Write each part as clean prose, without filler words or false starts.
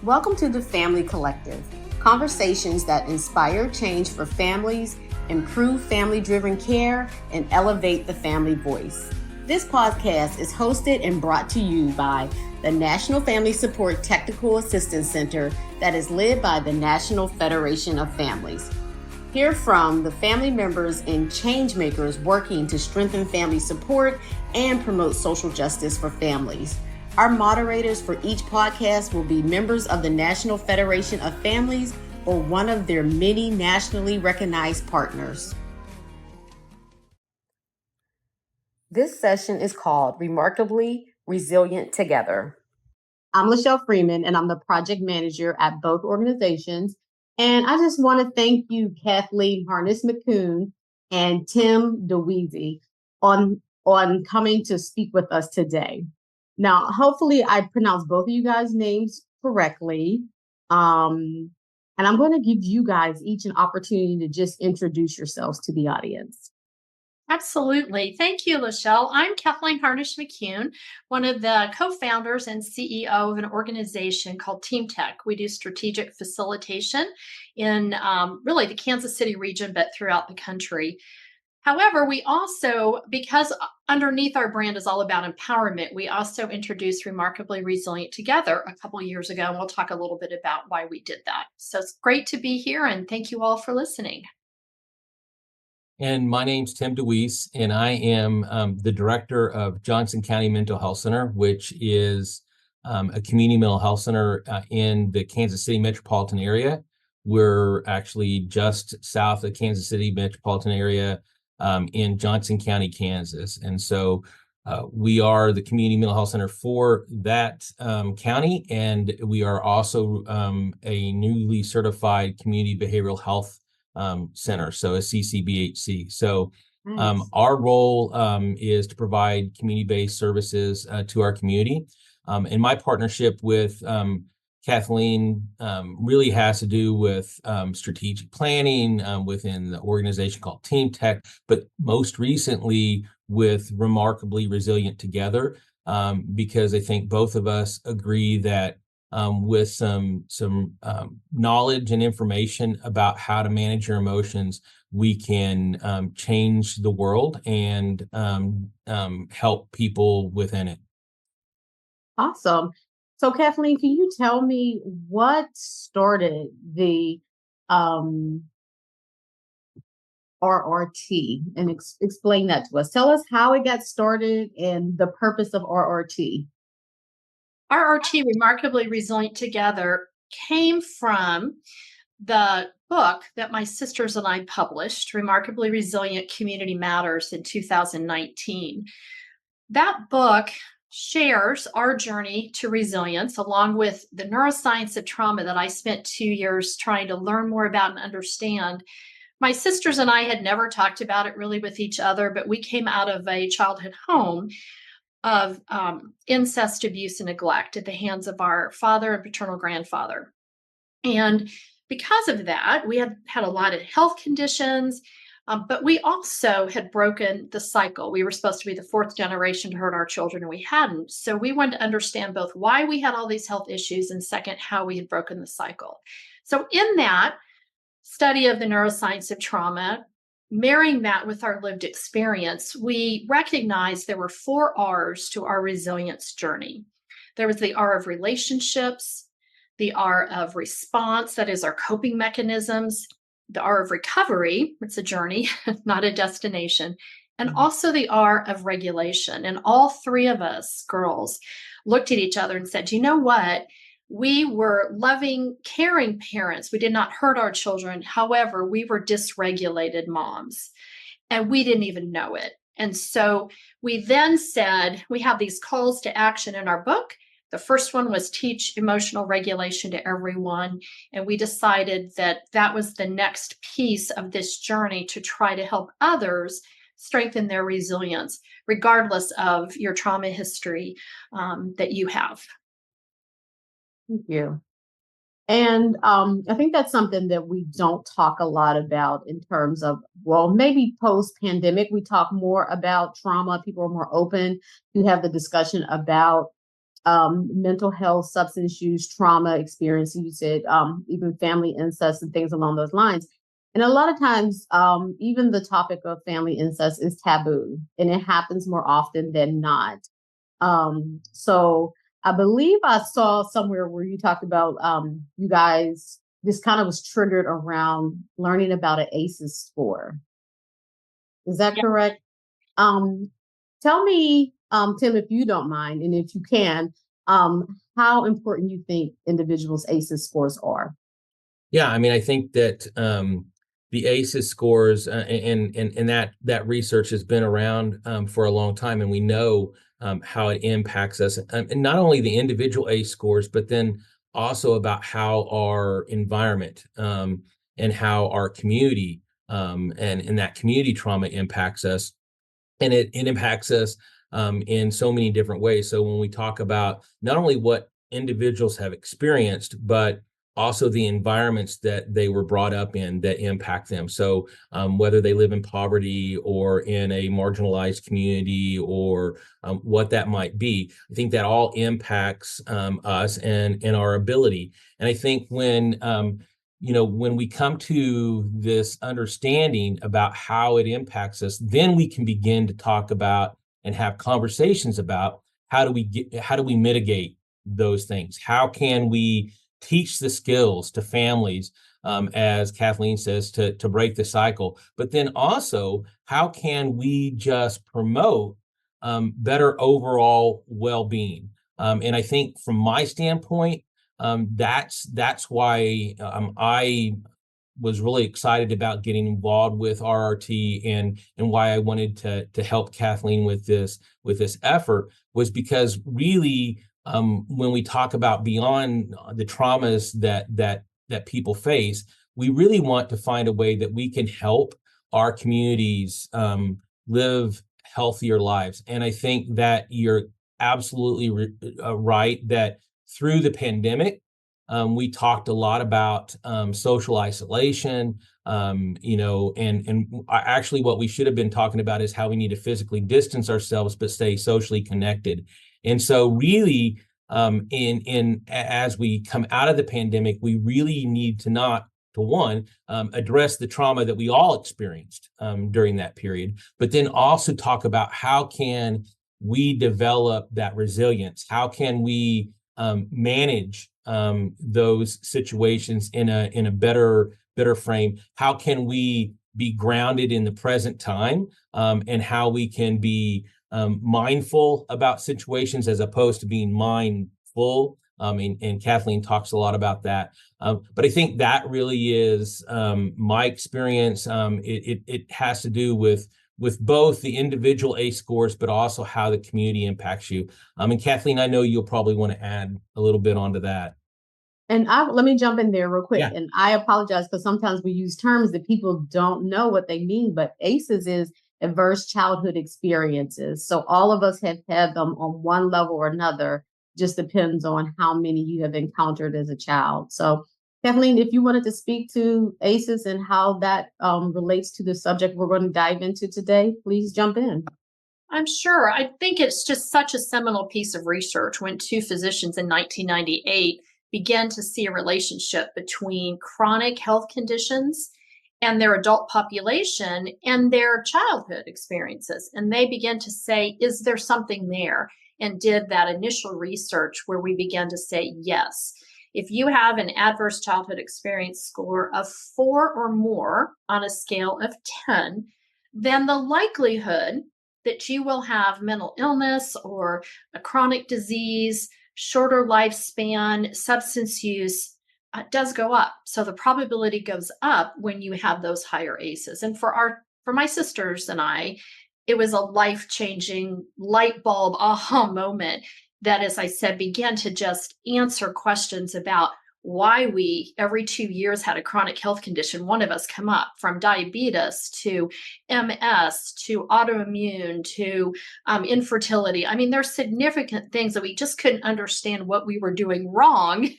Welcome to the Family Collective, conversations that inspire change for families, improve family-driven care, and elevate the family voice. This podcast is hosted and brought to you by the National Family Support Technical Assistance Center that is led by the National Federation of Families. Hear from the family members and change makers working to strengthen family support and promote social justice for families. Our moderators for each podcast will be members of the National Federation of Families or one of their many nationally recognized partners. This session is called Remarkably Resilient Together. I'm Lachelle Freeman, and I'm the project manager at both organizations. And I just want to thank you, Kathleen Harnish McKune and Tim DeWeese, on coming to speak with us today. Now, hopefully I pronounced both of you guys' names correctly. And I'm going to give you guys each an opportunity to just introduce yourselves to the audience. Absolutely. Thank you, Lachelle. I'm Kathleen Harnish McKune, one of the co-founders and CEO of an organization called Team Tech. We do strategic facilitation in really the Kansas City region, but throughout the country. However, we also, because underneath our brand is all about empowerment, we also introduced Remarkably Resilient Together a couple of years ago, and we'll talk a little bit about why we did that. So it's great to be here, and thank you all for listening. And my name's Tim DeWeese, and I am the director of Johnson County Mental Health Center, which is a community mental health center in the Kansas City metropolitan area. We're actually just south of Kansas City metropolitan area in Johnson County, Kansas. And so we are the community mental health center for that county, and we are also a newly certified community behavioral health center, so a CCBHC. So nice. Our role is to provide community-based services to our community. And my partnership with Kathleen really has to do with strategic planning within the organization called Team Tech, but most recently with Remarkably Resilient Together, because I think both of us agree that with some knowledge and information about how to manage your emotions, we can change the world and help people within it. Awesome. So Kathleen, can you tell me what started the RRT and explain that to us? Tell us how it got started and the purpose of RRT. RRT, Remarkably Resilient Together, came from the book that my sisters and I published, Remarkably Resilient Community Matters, in 2019. That book shares our journey to resilience along with the neuroscience of trauma that I spent 2 years trying to learn more about and understand. My sisters and I had never talked about it really with each other, but we came out of a childhood home of incest, abuse, and neglect at the hands of our father and paternal grandfather. And because of that, we had a lot of health conditions, but we also had broken the cycle. We were supposed to be the fourth generation to hurt our children, and we hadn't. So we wanted to understand both why we had all these health issues and second, how we had broken the cycle. So in that study of the neuroscience of trauma, marrying that with our lived experience, we recognized there were 4 R's to our resilience journey. There was the R of relationships, the R of response, that is our coping mechanisms, the R of recovery, it's a journey, not a destination, and also the R of regulation. And all 3 of us girls looked at each other and said, you know what? We were loving, caring parents. We did not hurt our children. However, we were dysregulated moms, and we didn't even know it. And so we then said, we have these calls to action in our book. The first one was teach emotional regulation to everyone. And we decided that that was the next piece of this journey to try to help others strengthen their resilience, regardless of your trauma history that you have. Thank you. And I think that's something that we don't talk a lot about in terms of, well, maybe post-pandemic, we talk more about trauma. People are more open to have the discussion about mental health, substance use, trauma experience. You said even family incest and things along those lines. And a lot of times, even the topic of family incest is taboo, and it happens more often than not. So I believe I saw somewhere where you talked about you guys, this kind of was triggered around learning about an ACEs score. Is that Yeah. correct? Um, Tell me, Tim, if you don't mind, and if you can, how important you think individuals' ACEs scores are. Yeah, I mean, I think that the ACEs scores and that research has been around for a long time, and we know how it impacts us, and not only the individual ACE scores, but then also about how our environment and how our community and that community trauma impacts us, and it impacts us in so many different ways. So when we talk about not only what individuals have experienced, but also the environments that they were brought up in that impact them. So whether they live in poverty or in a marginalized community or what that might be, I think that all impacts us and our ability. And I think when we come to this understanding about how it impacts us, then we can begin to talk about and have conversations about how do we mitigate those things? How can we teach the skills to families, as Kathleen says, to break the cycle? But then also, how can we just promote better overall well-being? And I think from my standpoint, that's why I was really excited about getting involved with RRT and why I wanted to help Kathleen with this effort was because really when we talk about beyond the traumas that people face, we really want to find a way that we can help our communities live healthier lives. And I think that you're absolutely right that through the pandemic, we talked a lot about social isolation, and actually what we should have been talking about is how we need to physically distance ourselves but stay socially connected. And so really, as we come out of the pandemic, we really need to not to one, address the trauma that we all experienced during that period, but then also talk about how can we develop that resilience? How can we manage those situations in a better frame? How can we be grounded in the present time, and how we can be mindful about situations as opposed to being mindful? And Kathleen talks a lot about that. But I think that really is my experience. It has to do with both the individual ACE scores, but also how the community impacts you. And Kathleen, I know you'll probably want to add a little bit onto that. And let me jump in there real quick. Yeah. And I apologize because sometimes we use terms that people don't know what they mean, but ACEs is adverse childhood experiences. So all of us have had them on one level or another, just depends on how many you have encountered as a child. So Kathleen, if you wanted to speak to ACEs and how that relates to the subject we're going to dive into today, please jump in. I'm sure. I think it's just such a seminal piece of research when two physicians in 1998 began to see a relationship between chronic health conditions and their adult population and their childhood experiences. And they began to say, is there something there? And did that initial research where we began to say, yes. If you have an adverse childhood experience score of 4 or more on a scale of 10, then the likelihood that you will have mental illness or a chronic disease, shorter lifespan, substance use does go up. So the probability goes up when you have those higher ACEs. And for my sisters and I, it was a life-changing light bulb aha moment that, as I said, began to just answer questions about why we every 2 years had a chronic health condition, one of us come up, from diabetes to MS to autoimmune to infertility. I mean, there's significant things that we just couldn't understand what we were doing wrong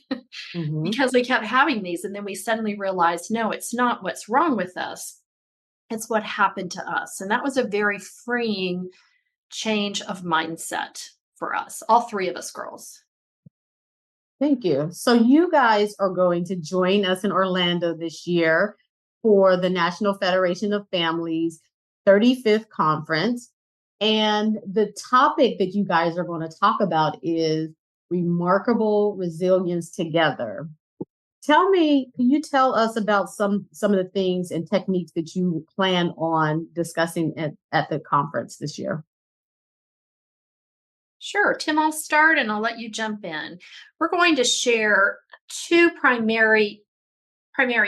because we kept having these. And then we suddenly realized, no, it's not what's wrong with us. It's what happened to us. And that was a very freeing change of mindset for us, all three of us girls. Thank you. So you guys are going to join us in Orlando this year for the National Federation of Families 35th conference. And the topic that you guys are going to talk about is Remarkable Resilience Together. Can you tell us about some of the things and techniques that you plan on discussing at the conference this year? Sure, Tim, I'll start and I'll let you jump in. We're going to share two primary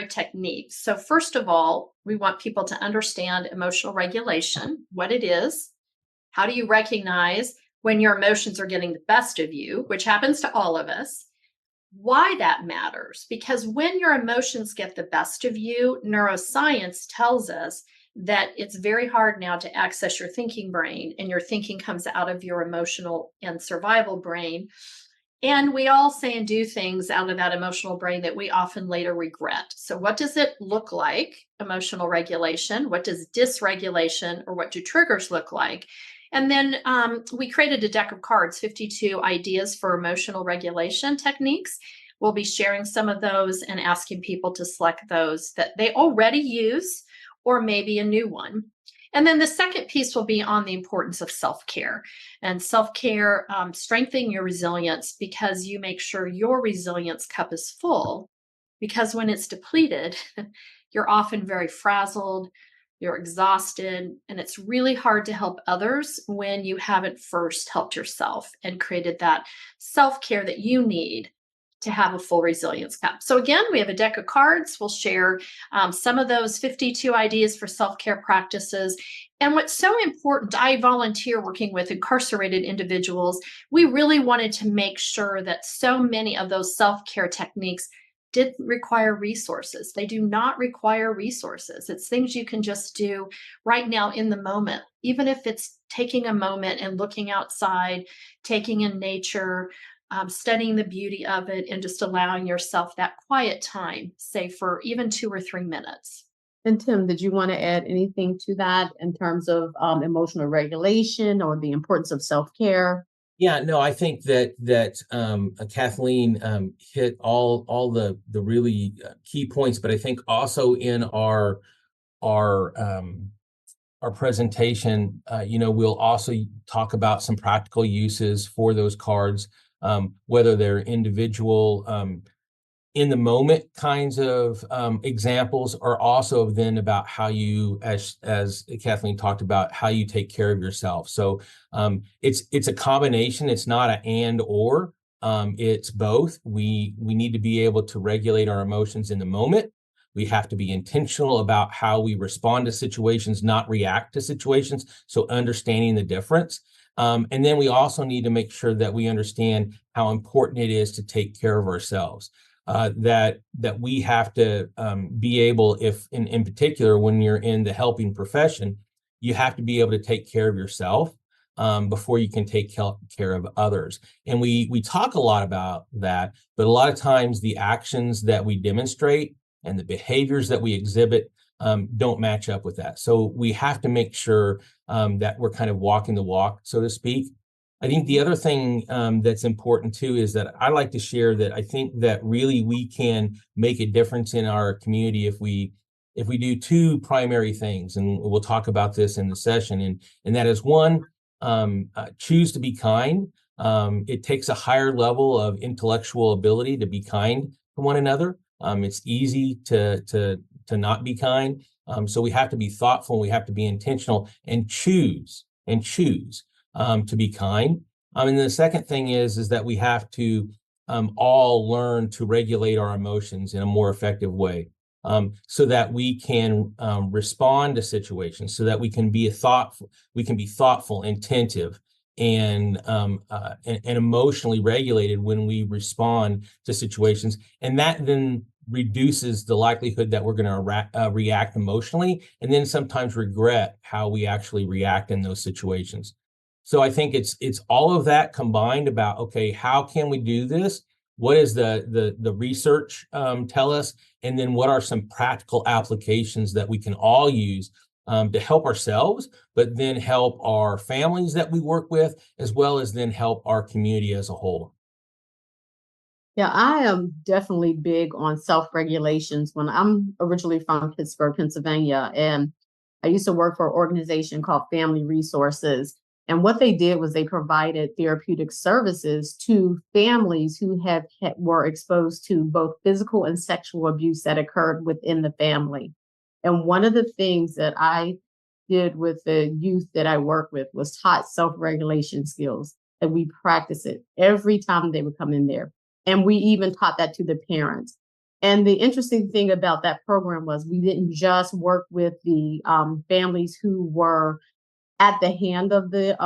techniques. So first of all, we want people to understand emotional regulation, what it is. How do you recognize when your emotions are getting the best of you, which happens to all of us? Why that matters, because when your emotions get the best of you, neuroscience tells us that it's very hard now to access your thinking brain, and your thinking comes out of your emotional and survival brain. And we all say and do things out of that emotional brain that we often later regret. So what does it look like, emotional regulation? What does dysregulation, or what do triggers look like? And then we created a deck of cards, 52 ideas for emotional regulation techniques. We'll be sharing some of those and asking people to select those that they already use, or maybe a new one. And then the second piece will be on the importance of self-care. And self-care, strengthening your resilience, because you make sure your resilience cup is full. Because when it's depleted, you're often very frazzled, you're exhausted, and it's really hard to help others when you haven't first helped yourself and created that self-care that you need to have a full resilience cup. So again, we have a deck of cards. We'll share some of those 52 ideas for self-care practices. And what's so important, I volunteer working with incarcerated individuals. We really wanted to make sure that so many of those self-care techniques didn't require resources. They do not require resources. It's things you can just do right now in the moment, even if it's taking a moment and looking outside, taking in nature, studying the beauty of it, and just allowing yourself that quiet time, say for even 2 or 3 minutes. And Tim, did you want to add anything to that in terms of emotional regulation or the importance of self-care? Yeah, no, I think that Kathleen hit all the really key points, but I think also in our presentation, we'll also talk about some practical uses for those cards, whether they're individual, in the moment kinds of examples, or also then about how you, as Kathleen talked about, how you take care of yourself. So it's a combination. It's not an and or. It's both. We need to be able to regulate our emotions in the moment. We have to be intentional about how we respond to situations, not react to situations. So understanding the difference. And then we also need to make sure that we understand how important it is to take care of ourselves. That we have to be able, if in particular, when you're in the helping profession, you have to be able to take care of yourself before you can take care of others. And we talk a lot about that, but a lot of times the actions that we demonstrate and the behaviors that we exhibit don't match up with that. So we have to make sure that we're kind of walking the walk, so to speak. I think the other thing that's important too is that I like to share that I think that really we can make a difference in our community if we do two primary things, and we'll talk about this in the session. And that is one, choose to be kind. It takes a higher level of intellectual ability to be kind to one another. It's easy to not be kind. So we have to be thoughtful. We have to be intentional and choose to be kind. And the second thing is that we have to all learn to regulate our emotions in a more effective way, so that we can respond to situations, so that we can be thoughtful, attentive, and emotionally regulated when we respond to situations. And that then reduces the likelihood that we're going to react emotionally, and then sometimes regret how we actually react in those situations. So I think it's all of that combined about, okay, how can we do this? What is the research tell us? And then what are some practical applications that we can all use to help ourselves, but then help our families that we work with, as well as then help our community as a whole. Yeah, I am definitely big on self-regulations. When I'm originally from Pittsburgh, Pennsylvania, and I used to work for an organization called Family Resources. And what they did was they provided therapeutic services to families who were exposed to both physical and sexual abuse that occurred within the family. And one of the things that I did with the youth that I work with was taught self-regulation skills, and we practice it every time they would come in there. And we even taught that to the parents. And the interesting thing about that program was we didn't just work with the families who were at the hand of the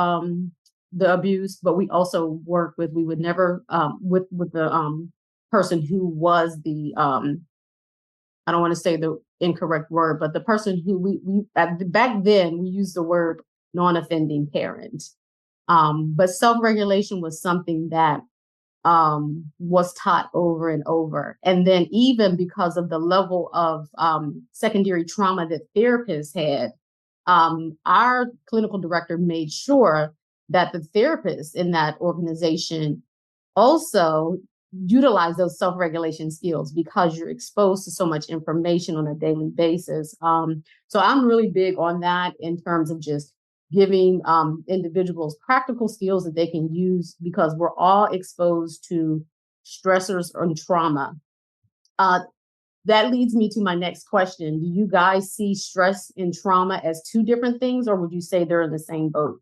abuse, but we also worked with, we would never with the person who was the I don't want to say the incorrect word, but the person who back then we used the word non-offending parent. But self-regulation was something that was taught over and over. And then even because of the level of secondary trauma that therapists had, our clinical director made sure that the therapists in that organization also utilize those self-regulation skills because you're exposed to so much information on a daily basis. So I'm really big on that in terms of just giving individuals practical skills that they can use because we're all exposed to stressors and trauma. That leads me to my next question. Do you guys see stress and trauma as two different things, or would you say they're in the same boat?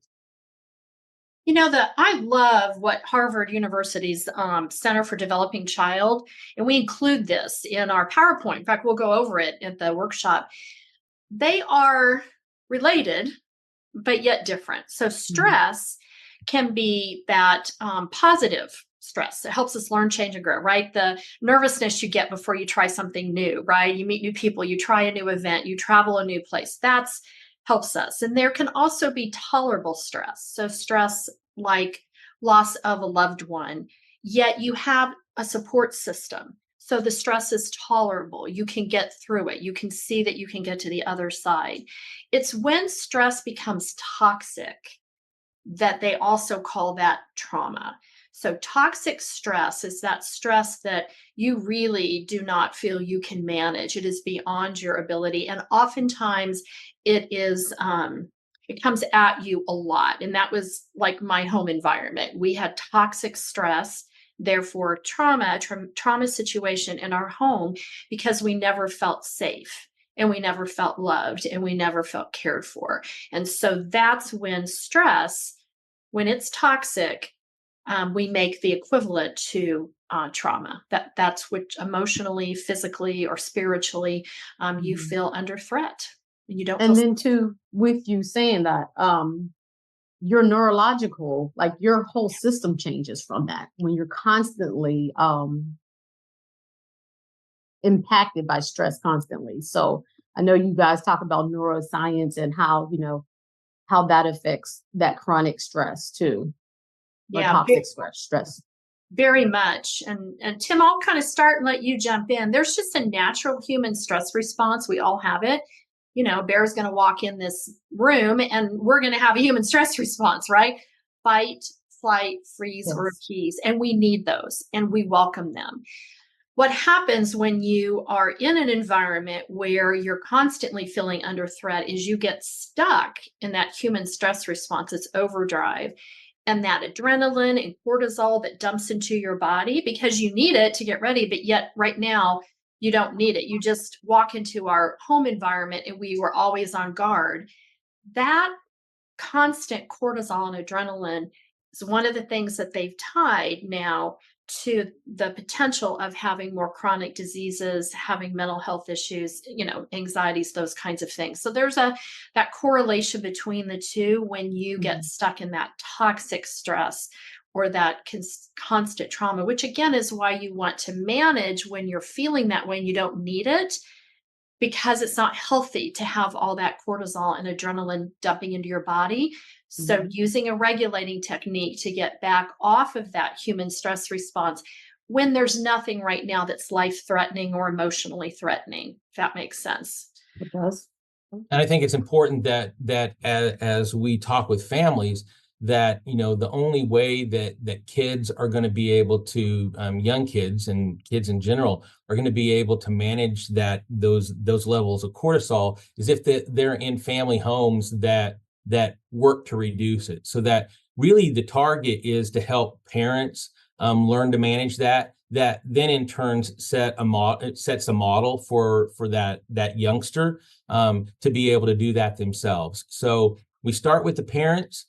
I love what Harvard University's Center for Developing Child, and we include this in our PowerPoint. In fact, we'll go over it at the workshop. They are related, but yet different. So stress can be that positive stress. It helps us learn, change, and grow, right? The nervousness you get before you try something new, right? You meet new people, you try a new event, you travel a new place. That's helps us. And there can also be tolerable stress. So stress like loss of a loved one, yet you have a support system. So the stress is tolerable. You can get through it. You can see that you can get to the other side. It's when stress becomes toxic that they also call that trauma. So toxic stress is that stress that you really do not feel you can manage. It is beyond your ability. And oftentimes it comes at you a lot. And that was like my home environment. We had toxic stress, therefore trauma situation in our home because we never felt safe and we never felt loved and we never felt cared for. And so that's when stress, when it's toxic, we make the equivalent to trauma. That's which emotionally, physically, or spiritually you feel under threat. And you don't feel. And then too, with you saying that, your neurological, like your whole system changes from that when you're constantly impacted by stress constantly. So I know you guys talk about neuroscience and how, how that affects that chronic stress too, or Yeah, toxic stress. very much. And Tim, I'll kind of start and let you jump in. There's just a natural human stress response. We all have it. Bear's going to walk in this room and we're going to have a human stress response, right? Fight, flight, freeze, or appease. And we need those and we welcome them. What happens when you are in an environment where you're constantly feeling under threat is you get stuck in that human stress response. It's overdrive. And that adrenaline and cortisol that dumps into your body because you need it to get ready, but yet right now you don't need it. You just walk into our home environment and we were always on guard. That constant cortisol and adrenaline is one of the things that they've tied now to the potential of having more chronic diseases, having mental health issues, anxieties, those kinds of things. So there's that correlation between the two when you get stuck in that toxic stress or that constant trauma, which again is why you want to manage when you're feeling that way and you don't need it, because it's not healthy to have all that cortisol and adrenaline dumping into your body. So using a regulating technique to get back off of that human stress response when there's nothing right now that's life-threatening or emotionally threatening, if that makes sense. It does. And I think it's important that as we talk with families, that the only way that kids are going to be able to, young kids and kids in general are going to be able to manage those levels of cortisol is if they're in family homes that work to reduce it. So that really the target is to help parents learn to manage that then in turn sets a model for that youngster to be able to do that themselves. So we start with the parents.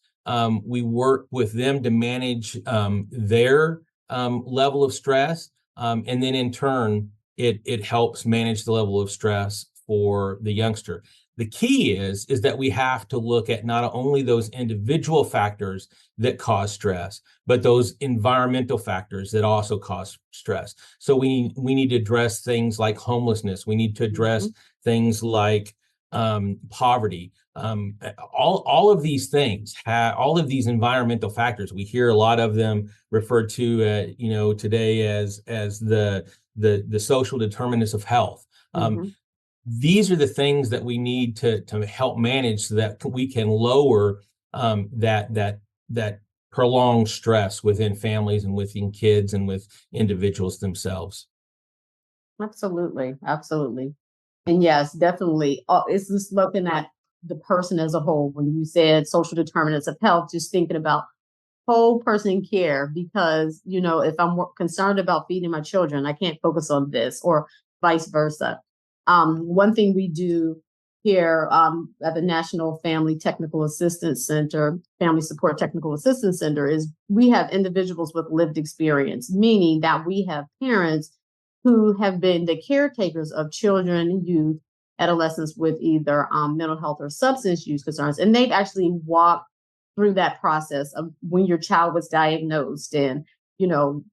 We work with them to manage their level of stress, and then in turn, it helps manage the level of stress for the youngster. The key is that we have to look at not only those individual factors that cause stress, but those environmental factors that also cause stress. So we need to address things like homelessness. We need to address things like poverty. All of these things all of these environmental factors. We hear a lot of them referred to, today as the social determinants of health. These are the things that we need to help manage so that we can lower that prolonged stress within families and within kids and with individuals themselves. Absolutely. Absolutely. And yes, definitely. It's just looking at the person as a whole. When you said social determinants of health, just thinking about whole person care, because, if I'm more concerned about feeding my children, I can't focus on this, or vice versa. One thing we do here at the National Family Technical Assistance Center, Family Support Technical Assistance Center, is we have individuals with lived experience, meaning that we have parents who have been the caretakers of children and youth, adolescents with either mental health or substance use concerns. And they've actually walked through that process of when your child was diagnosed, and,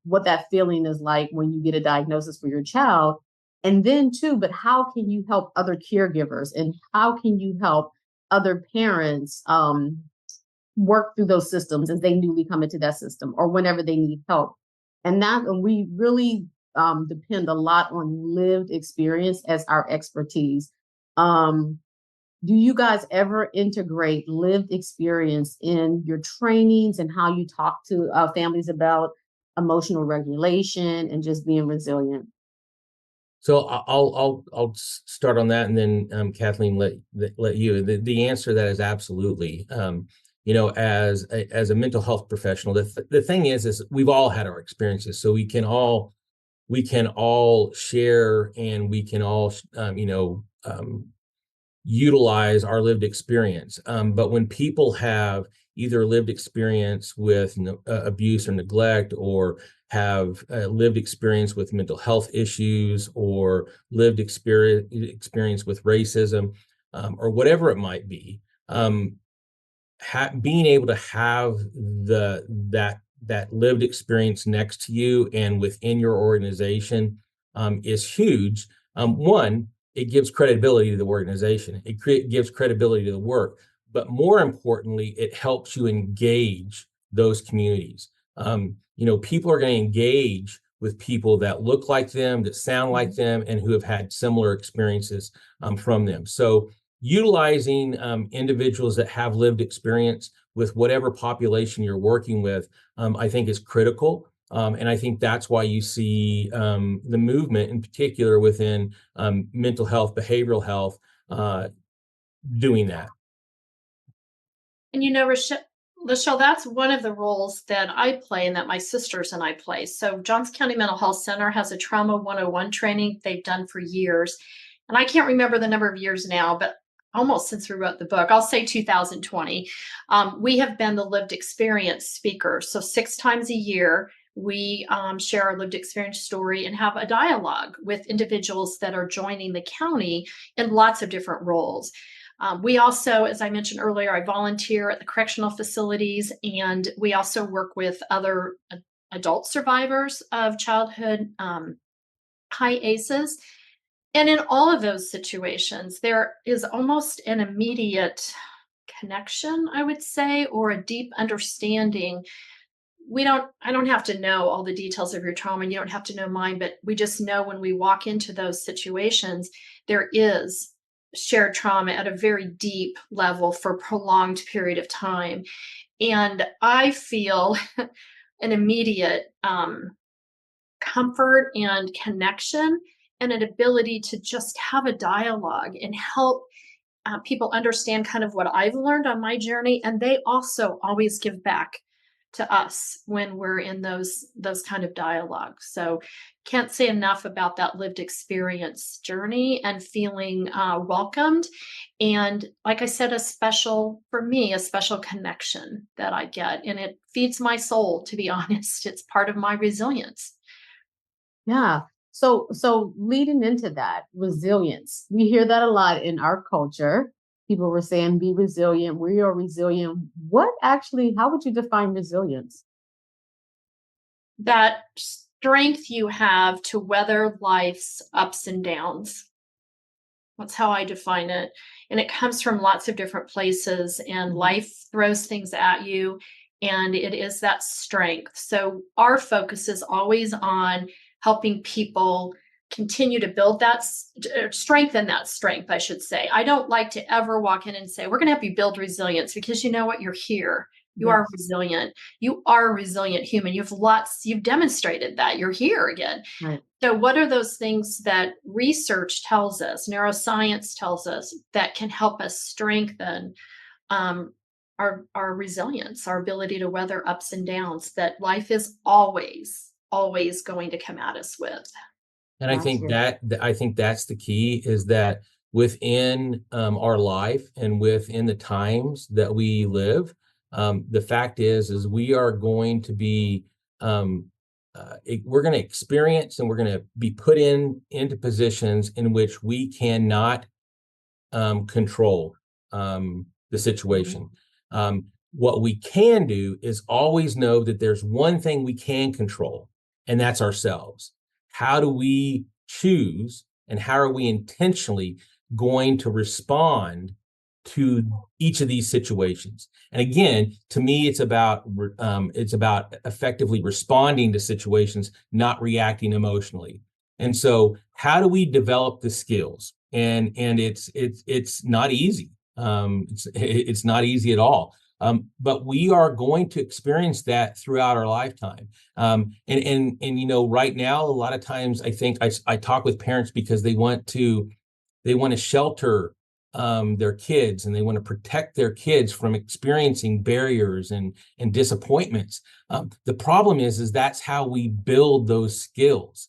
what that feeling is like when you get a diagnosis for your child. And then too, but how can you help other caregivers, and how can you help other parents work through those systems as they newly come into that system or whenever they need help? And we really depend a lot on lived experience as our expertise. Do you guys ever integrate lived experience in your trainings and how you talk to families about emotional regulation and just being resilient? So I'll start on that, and then Kathleen, let you. The answer to that is absolutely. As a mental health professional, the thing is we've all had our experiences, so we can all share, and we can all utilize our lived experience. But when people have either lived experience with abuse or neglect, or have lived experience with mental health issues, or lived experience with racism, or whatever it might be, being able to have that lived experience next to you and within your organization is huge. One, it gives credibility to the organization. It gives credibility to the work. But more importantly, it helps you engage those communities. People are going to engage with people that look like them, that sound like them, and who have had similar experiences from them. So utilizing individuals that have lived experience with whatever population you're working with, I think is critical. And I think that's why you see the movement in particular within mental health, behavioral health, doing that. And Lachelle, that's one of the roles that I play and that my sisters and I play. So Johnson County Mental Health Center has a Trauma 101 training they've done for years. And I can't remember the number of years now, but almost since we wrote the book, I'll say 2020. We have been the lived experience speaker. So 6 times a year, we share our lived experience story and have a dialogue with individuals that are joining the county in lots of different roles. We also, as I mentioned earlier, I volunteer at the correctional facilities, and we also work with other adult survivors of childhood high ACEs. And in all of those situations, there is almost an immediate connection, I would say, or a deep understanding. I don't have to know all the details of your trauma, and you don't have to know mine, but we just know when we walk into those situations, there is shared trauma at a very deep level for a prolonged period of time. And I feel an immediate comfort and connection and an ability to just have a dialogue and help people understand kind of what I've learned on my journey. And they also always give back to us when we're in those kind of dialogues. So can't say enough about that lived experience journey and feeling welcomed. And like I said, for me, a special connection that I get. And it feeds my soul, to be honest. It's part of my resilience. Yeah. So leading into that resilience, we hear that a lot in our culture. People were saying, be resilient. We are resilient. How would you define resilience? That strength you have to weather life's ups and downs. That's how I define it. And it comes from lots of different places, and life throws things at you, and it is that strength. So our focus is always on helping people continue to build that strengthen that strength, I should say. I don't like to ever walk in and say, we're going to help you build resilience, because you know what? You're here. You are resilient. You are a resilient human. You've demonstrated that. You're here again. Right. So what are those things that research tells us, neuroscience tells us, that can help us strengthen our resilience, our ability to weather ups and downs that life is always going to come at us with? And I think that's the key, is that within our life and within the times that we live, the fact is we are going to be we're going to experience, and we're going to be put into positions in which we cannot control the situation. What we can do is always know that there's one thing we can control, and that's ourselves. How do we choose, and how are we intentionally going to respond to each of these situations? And again, to me, it's about effectively responding to situations, not reacting emotionally. And so, how do we develop the skills? And it's not easy. It's not easy at all. But we are going to experience that throughout our lifetime. And right now, a lot of times I think I talk with parents because they want to shelter their kids, and they want to protect their kids from experiencing barriers and disappointments. The problem is that's how we build those skills.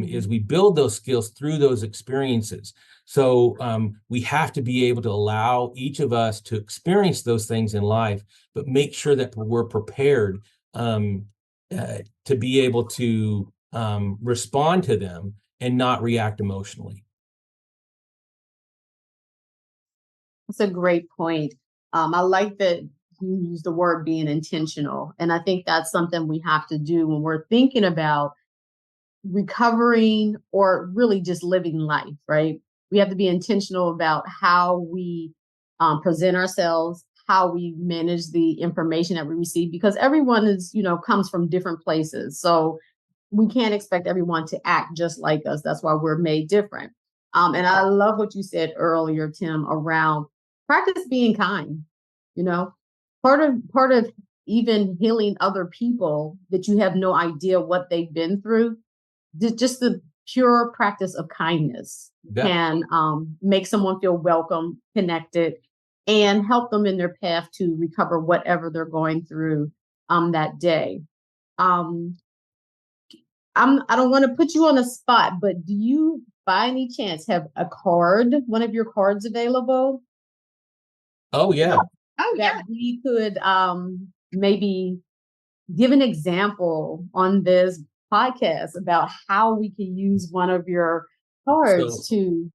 Is we build those skills through those experiences. So we have to be able to allow each of us to experience those things in life, but make sure that we're prepared to be able to respond to them and not react emotionally. That's a great point. I like that you use the word being intentional. And I think that's something we have to do when we're thinking about recovering or really just living life, right? We have to be intentional about how we present ourselves, how we manage the information that we receive, because everyone comes from different places. So we can't expect everyone to act just like us. That's why we're made different. And I love what you said earlier, Tim, around practice being kind. Part of even healing other people that you have no idea what they've been through, just the pure practice of kindness can make someone feel welcome, connected, and help them in their path to recover whatever they're going through that day. I don't want to put you on the spot, but do you by any chance have one of your cards available? Oh yeah. That we could maybe give an example on this podcast about how we can use one of your cards to.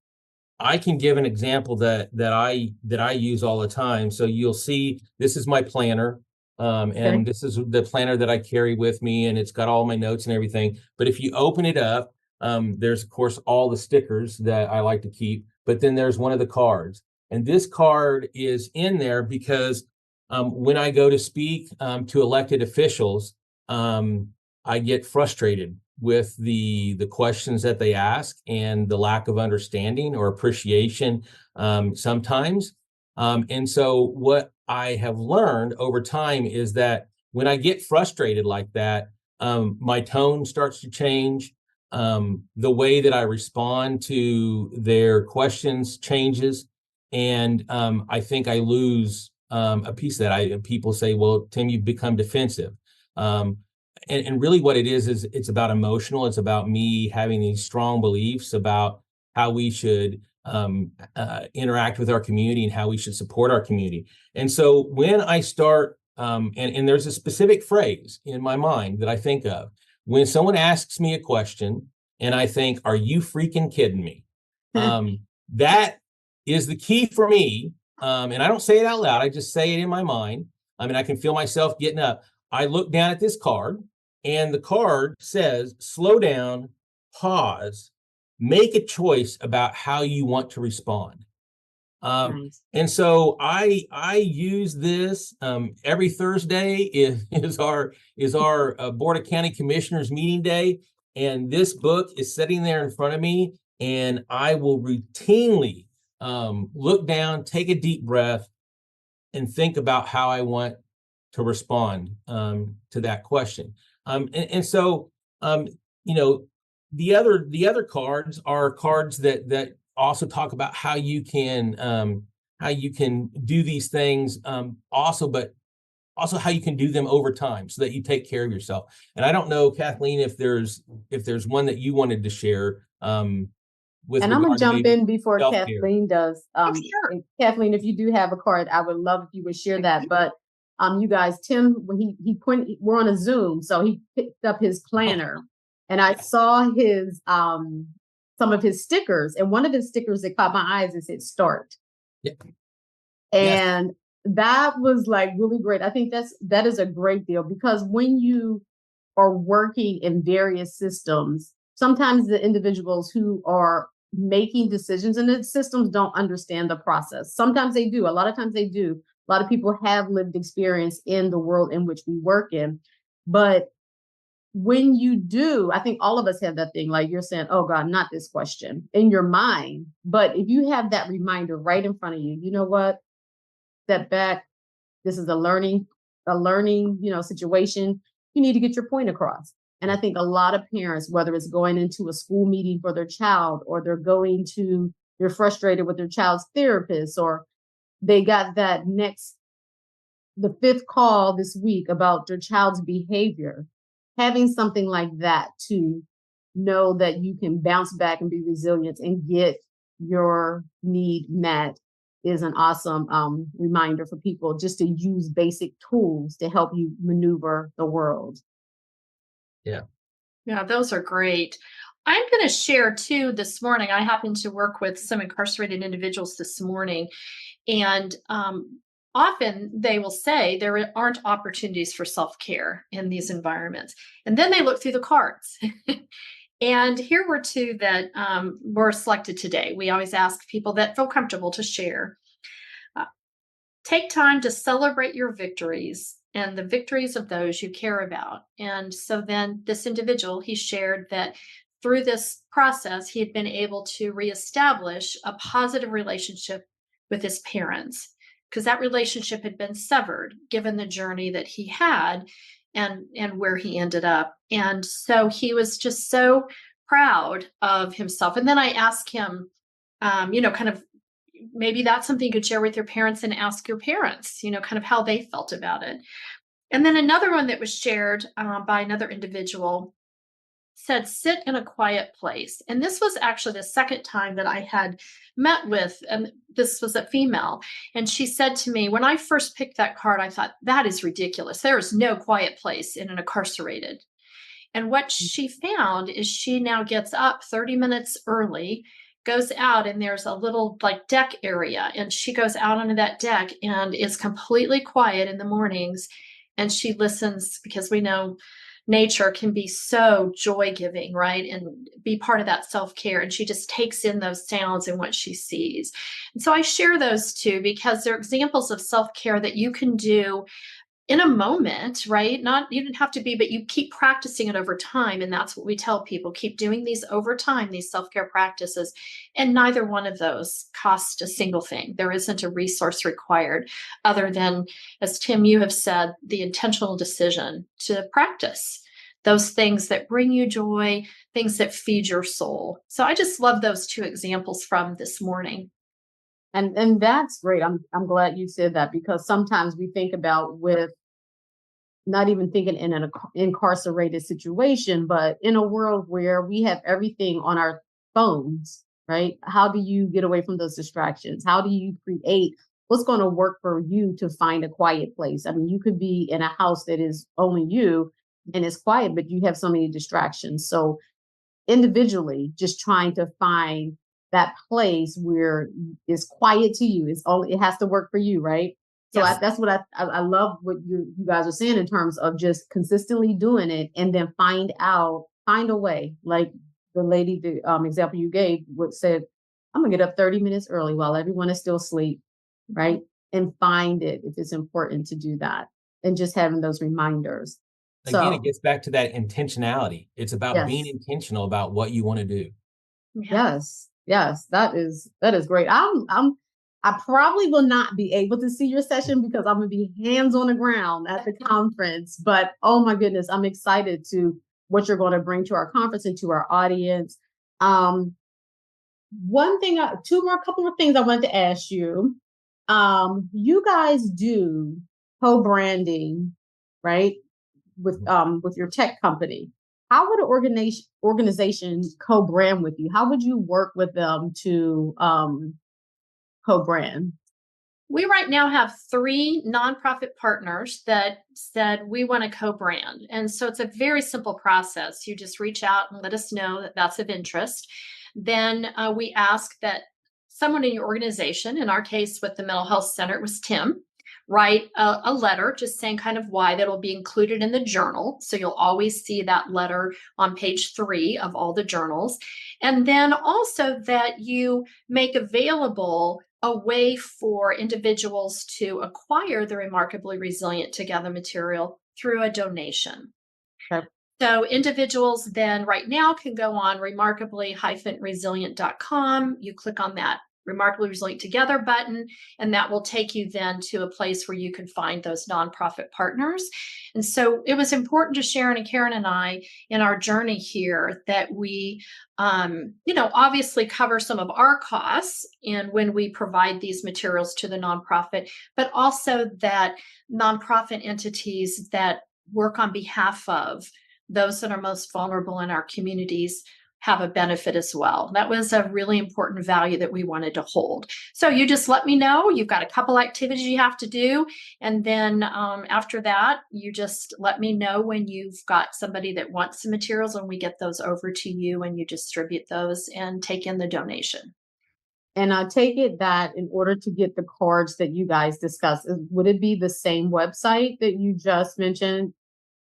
I can give an example that I use all the time. So you'll see, this is my planner. And this is the planner that I carry with me, and it's got all my notes and everything. But if you open it up, there's of course all the stickers that I like to keep, but then there's one of the cards. And this card is in there because when I go to speak to elected officials, I get frustrated with the questions that they ask and the lack of understanding or appreciation sometimes. And so what I have learned over time is that when I get frustrated like that, my tone starts to change. The way that I respond to their questions changes. And I think I lose a piece of that. People say, well, Tim, you've become defensive. And really what it is it's about emotional. It's about me having these strong beliefs about how we should interact with our community and how we should support our community. And so when I start, and there's a specific phrase in my mind that I think of, when someone asks me a question and I think, are you freaking kidding me? That is the key for me. And I don't say it out loud. I just say it in my mind. I mean, I can feel myself getting up. I look down at this card and the card says, slow down, pause, make a choice about how you want to respond. Nice. And so I use this every Thursday is our Board of County Commissioners meeting day. And this book is sitting there in front of me and I will routinely look down, take a deep breath and think about how I want to respond to that question. And so, you know, the other cards are cards that also talk about how you can do these things but also how you can do them over time so that you take care of yourself. And I don't know, Kathleen, if there's one that you wanted to share with And I'm gonna regard to jump maybe in before self-care. Kathleen does. Sure. And Kathleen, if you do have a card, I would love if you would share that. But you guys, Tim, when we're on a Zoom, so he picked up his planner, and I saw his some of his stickers, and one of his stickers that caught my eyes is it start. Yeah. And that was like really great. I think that is a great deal because when you are working in various systems, sometimes the individuals who are making decisions in the systems don't understand the process. Sometimes they do. A lot of times they do. A lot of people have lived experience in the world in which we work in. But when you do, I think all of us have that thing, like you're saying, oh God, not this question in your mind. But if you have that reminder right in front of you, you know what? Step back. This is a learning, situation. You need to get your point across. And I think a lot of parents, whether it's going into a school meeting for their child, or they're frustrated with their child's therapist, or they got the fifth call this week about their child's behavior, having something like that to know that you can bounce back and be resilient and get your need met is an awesome reminder for people just to use basic tools to help you maneuver the world. Yeah. Yeah, those are great. I'm going to share too this morning. I happened to work with some incarcerated individuals this morning, and often they will say there aren't opportunities for self-care in these environments. And then they look through the cards. And here were two that were selected today. We always ask people that feel comfortable to share. Take time to celebrate your victories and the victories of those you care about. And so then this individual, he shared that through this process, he had been able to reestablish a positive relationship with his parents because that relationship had been severed given the journey that he had and where he ended up. And so he was just so proud of himself. And then I asked him, kind of, maybe that's something you could share with your parents and ask your parents, kind of how they felt about it. And then another one that was shared by another individual said, sit in a quiet place. And this was actually the second time that I had met with, and this was a female. And she said to me, when I first picked that card, I thought, that is ridiculous. There is no quiet place in an incarcerated. And what she found is she now gets up 30 minutes early, goes out, and there's a little like deck area. And she goes out onto that deck and is completely quiet in the mornings. And she listens because we know nature can be so joy-giving, right? And be part of that self-care. And she just takes in those sounds and what she sees. And so I share those two because they're examples of self-care that you can do in a moment, right? Not, you didn't have to be, but you keep practicing it over time. And that's what we tell people, keep doing these over time, these self-care practices. And neither one of those cost a single thing. There isn't a resource required other than, as Tim, you have said, the intentional decision to practice those things that bring you joy, things that feed your soul. So I just love those two examples from this morning. And that's great. I'm glad you said that, because sometimes we think about, with not even thinking in an incarcerated situation, but in a world where we have everything on our phones, right? How do you get away from those distractions? How do you create what's going to work for you to find a quiet place? I mean, you could be in a house that is only you and it's quiet, but you have so many distractions. So individually, just trying to find that place where it's quiet to you. It has to work for you, right? So Yes. that's what I love what you guys are saying in terms of just consistently doing it, and then find a way. Like the lady, the example you gave, said, I'm gonna get up 30 minutes early while everyone is still asleep, right? And find it if it's important to do that, and just having those reminders. Again, it So gets back to that intentionality. It's about being yes. intentional about what you want to do. Yeah. Yes, that is great. I probably will not be able to see your session because I'm gonna be hands on the ground at the conference. But oh my goodness, I'm excited to what you're going to bring to our conference and to our audience. Couple of things I wanted to ask you. You guys do co-branding, right? With your tech company. How would an organization co-brand with you? How would you work with them to co-brand? We right now have 3 nonprofit partners that said we want to co-brand. And so it's a very simple process. You just reach out and let us know that that's of interest. Then we ask that someone in your organization, in our case with the Mental Health Center, it was Tim, write a letter just saying kind of why, that'll be included in the journal. So you'll always see that letter on page 3 of all the journals. And then also that you make available a way for individuals to acquire the Remarkably Resilient Together material through a donation. Okay. So individuals then right now can go on remarkably-resilient.com. You click on that Remarkably Resilient Together button, and that will take you then to a place where you can find those nonprofit partners. And so it was important to Sharon and Karen and I in our journey here that we obviously cover some of our costs and when we provide these materials to the nonprofit, but also that nonprofit entities that work on behalf of those that are most vulnerable in our communities have a benefit as well. That was a really important value that we wanted to hold. So you just let me know. You've got a couple activities you have to do. And then after that, you just let me know when you've got somebody that wants some materials, and we get those over to you and you distribute those and take in the donation. And I take it that in order to get the cards that you guys discussed, would it be the same website that you just mentioned?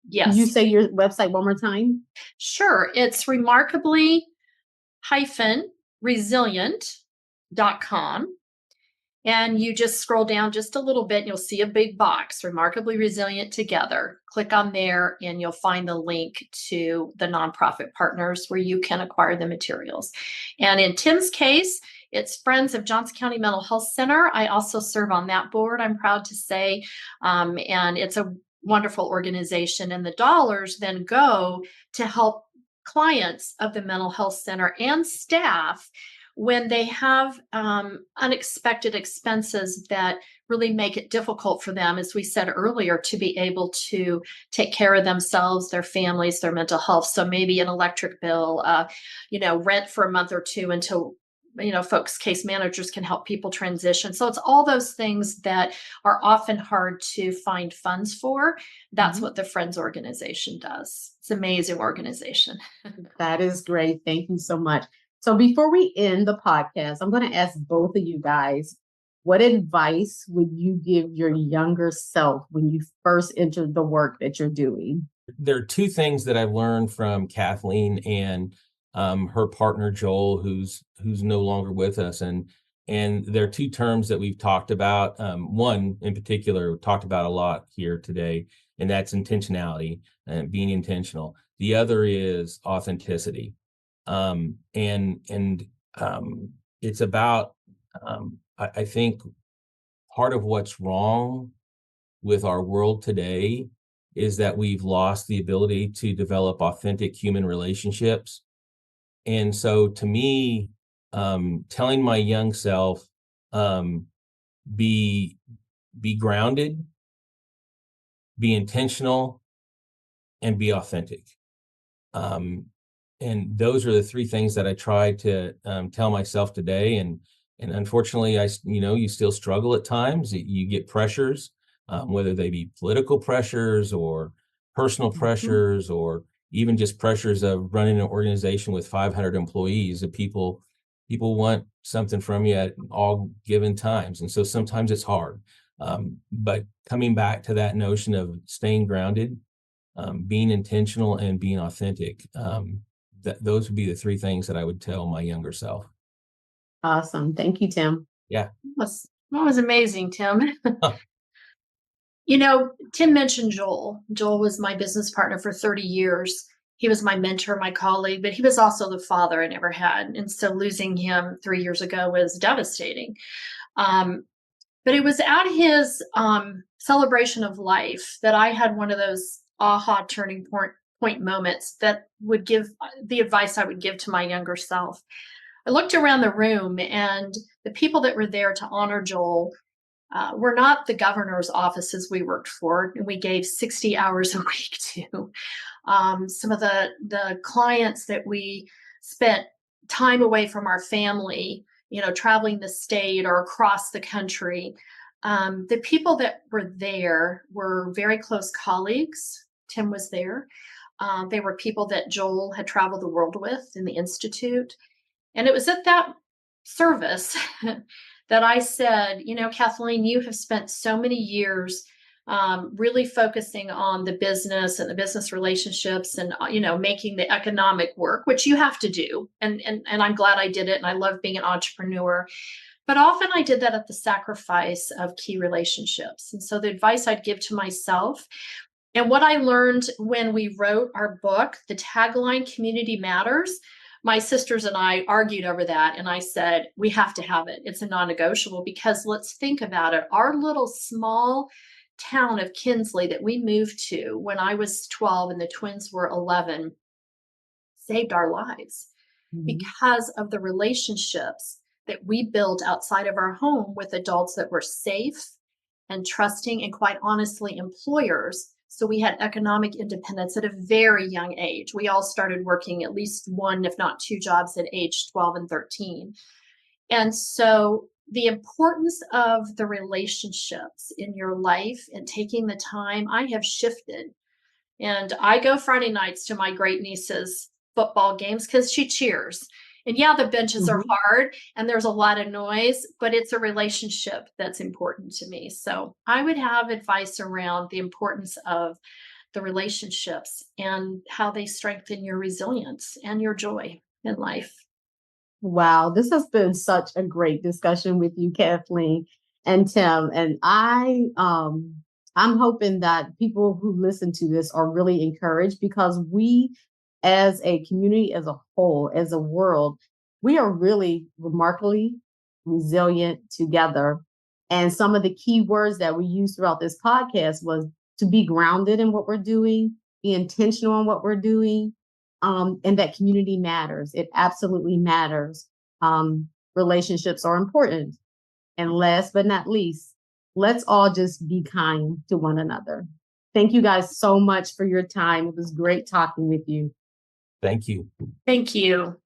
Yes. Can you say your website one more time? Sure. It's remarkably-resilient.com. And you just scroll down just a little bit and you'll see a big box, Remarkably Resilient Together. Click on there and you'll find the link to the nonprofit partners where you can acquire the materials. And in Tim's case, it's Friends of Johnson County Mental Health Center. I also serve on that board, I'm proud to say. And it's a wonderful organization. And the dollars then go to help clients of the Mental Health Center and staff when they have unexpected expenses that really make it difficult for them, as we said earlier, to be able to take care of themselves, their families, their mental health. So maybe an electric bill, rent for a month or two until folks, case managers can help people transition. So it's all those things that are often hard to find funds for. That's what the Friends organization does. It's an amazing organization. That is great. Thank you so much. So before we end the podcast, I'm going to ask both of you guys, what advice would you give your younger self when you first entered the work that you're doing? There are 2 things that I've learned from Kathleen and her partner Joel, who's no longer with us. And And there are two terms that we've talked about. One in particular, we talked about a lot here today, and that's intentionality and being intentional. The other is authenticity. And it's about, I think part of what's wrong with our world today is that we've lost the ability to develop authentic human relationships. And so to me, telling my young self, be grounded, be intentional, and be authentic. And those are the three things that I try to tell myself today. And unfortunately, you still struggle at times. You get pressures, whether they be political pressures or personal pressures, or even just pressures of running an organization with 500 employees. That people want something from you at all given times, and so sometimes it's hard. But coming back to that notion of staying grounded, being intentional, and being authentic. Those would be the three things that I would tell my younger self. Awesome. Thank you, Tim. Yeah. That was amazing, Tim. Huh. Tim mentioned Joel. Joel was my business partner for 30 years. He was my mentor, my colleague, but he was also the father I never had. And so losing him 3 years ago was devastating. But it was at his celebration of life that I had one of those aha turning point moments that would give the advice I would give to my younger self. I looked around the room, and the people that were there to honor Joel were not the governor's offices we worked for, and we gave 60 hours a week to. Some of the clients that we spent time away from our family, traveling the state or across the country. The people that were there were very close colleagues. Tim was there. They were people that Joel had traveled the world with in the Institute. And it was at that service that I said, Kathleen, you have spent so many years really focusing on the business and the business relationships and, making the economic work, which you have to do. And I'm glad I did it. And I love being an entrepreneur. But often I did that at the sacrifice of key relationships. And so the advice I'd give to myself, and what I learned when we wrote our book, the tagline, Community Matters, my sisters and I argued over that. And I said, we have to have it. It's a non-negotiable, because let's think about it. Our little small town of Kinsley that we moved to when I was 12 and the twins were 11 saved our lives because of the relationships that we built outside of our home with adults that were safe and trusting and, quite honestly, employers. So we had economic independence at a very young age. We all started working at least one, if not two jobs at age 12 and 13. And so the importance of the relationships in your life and taking the time, I have shifted. And I go Friday nights to my great niece's football games because she cheers. And yeah, the benches are hard and there's a lot of noise, but it's a relationship that's important to me. So I would have advice around the importance of the relationships and how they strengthen your resilience and your joy in life. Wow, this has been such a great discussion with you, Kathleen and Tim. And I'm hoping that people who listen to this are really encouraged, because we, as a community, as a whole, as a world, we are really remarkably resilient together. And some of the key words that we used throughout this podcast was to be grounded in what we're doing, be intentional in what we're doing, and that community matters. It absolutely matters. Relationships are important. And last but not least, let's all just be kind to one another. Thank you guys so much for your time. It was great talking with you. Thank you. Thank you.